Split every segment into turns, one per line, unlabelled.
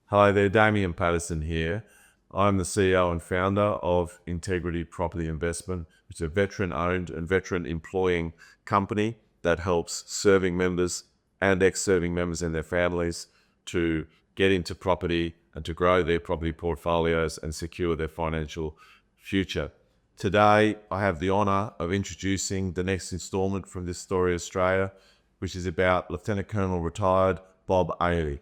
Hi there, Damien Patterson here. I'm the CEO and founder of Integrity Property Investment, which is a veteran-owned and veteran-employing company that helps serving members and ex-serving members and their families to get into property and to grow their property portfolios and secure their financial future. Today, I have the honour of introducing the next instalment from this story, Australia, which is about Lieutenant Colonel retired Bob Aley.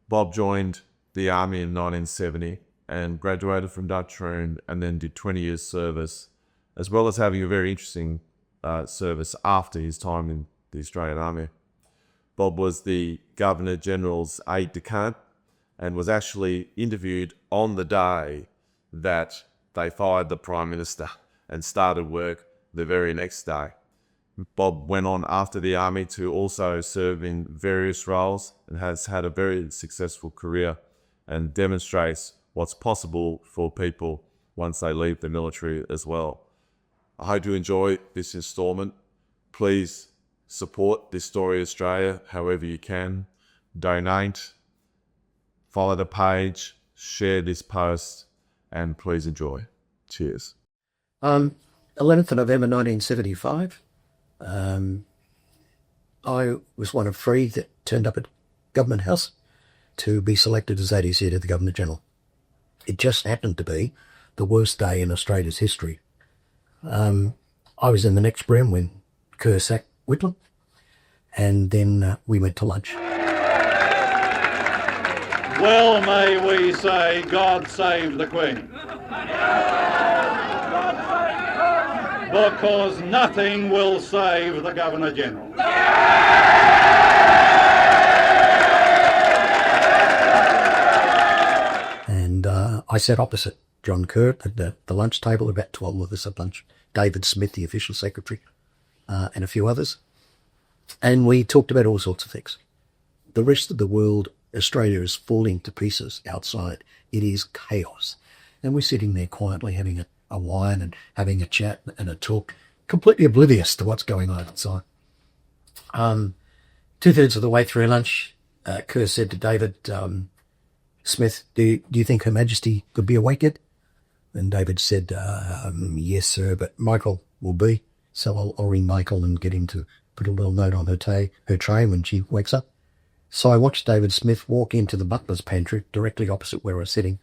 Bob joined the Army in 1970 and graduated from Dutch Roon and then did 20 years service, as well as having a very interesting service after his time in the Australian Army. Bob was the Governor-General's aide-de-camp and was actually interviewed on the day that they fired the Prime Minister and started work the very next day. Bob went on after the Army to also serve in various roles and has had a very successful career and demonstrates what's possible for people once they leave the military as well. I hope you enjoy this instalment. Please support This Story Australia however you can. Donate, follow the page, share this post, and please enjoy. Cheers.
11th of November 1975. I was one of three that turned up at Government House to be selected as ADC to the Governor-General. It just happened to be the worst day in Australia's history. I was in the next room when Kerr sacked Whitlam, and then we went to lunch.
Well may we say, God save the Queen. Because nothing will save the Governor-General.
And I sat opposite John Kerr at the lunch table, about 12 of us at lunch. David Smith, the official secretary, and a few others. And we talked about all sorts of things. The rest of the world, Australia is falling to pieces outside. It is chaos. And we're sitting there quietly having a wine and having a chat and a talk, completely oblivious to what's going on outside. 2/3 of the way through lunch, Kerr said to David Smith, do you think Her Majesty could be awake yet? And David said, yes, sir, but Michael will be. So I'll ring Michael and get him to put a little note on her tray when she wakes up. So I watched David Smith walk into the butler's pantry directly opposite where I was sitting,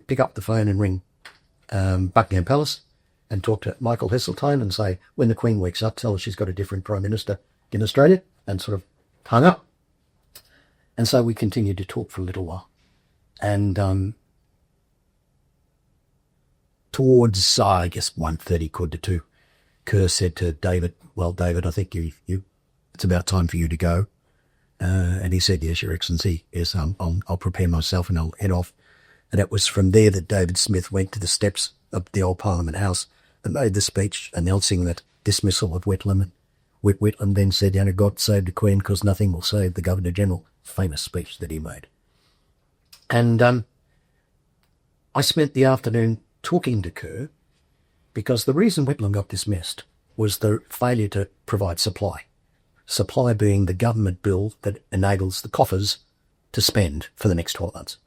pick up the phone and ring Buckingham Palace and talk to Michael Heseltine and say, when the Queen wakes up, tell her she's got a different Prime Minister in Australia, and sort of hung up. And so we continued to talk for a little while. And towards, I guess, 1:30, 1:45, Kerr said to David, well, David, I think it's about time for you to go. And he said, yes, Your Excellency, yes, I'll prepare myself and I'll head off. And it was from there that David Smith went to the steps of the old Parliament House and made the speech announcing that dismissal of Whitlam. And Whitlam then said, God save the Queen because nothing will save the Governor-General. Famous speech that he made. And I spent the afternoon talking to Kerr because the reason Whitlam got dismissed was the failure to provide supply. Supply being the government bill that enables the coffers to spend for the next 12 months.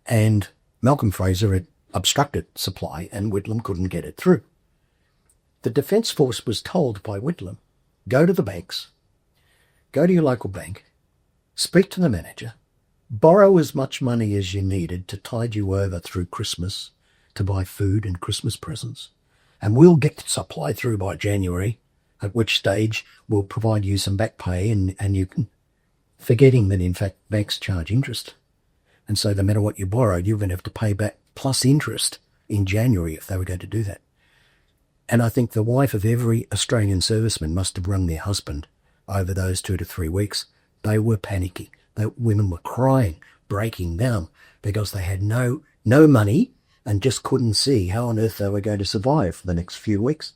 And Malcolm Fraser had obstructed supply and Whitlam couldn't get it through. The Defence Force was told by Whitlam, go to the banks, go to your local bank, speak to the manager, borrow as much money as you needed to tide you over through Christmas to buy food and Christmas presents, and we'll get the supply through by January, at which stage we'll provide you some back pay and you can, forgetting that in fact banks charge interest. And so no matter what you borrowed, you're going to have to pay back plus interest in January if they were going to do that. And I think the wife of every Australian serviceman must have rung their husband over those 2 to 3 weeks. They were panicking. Women were crying, breaking down because they had no money and just couldn't see how on earth they were going to survive for the next few weeks.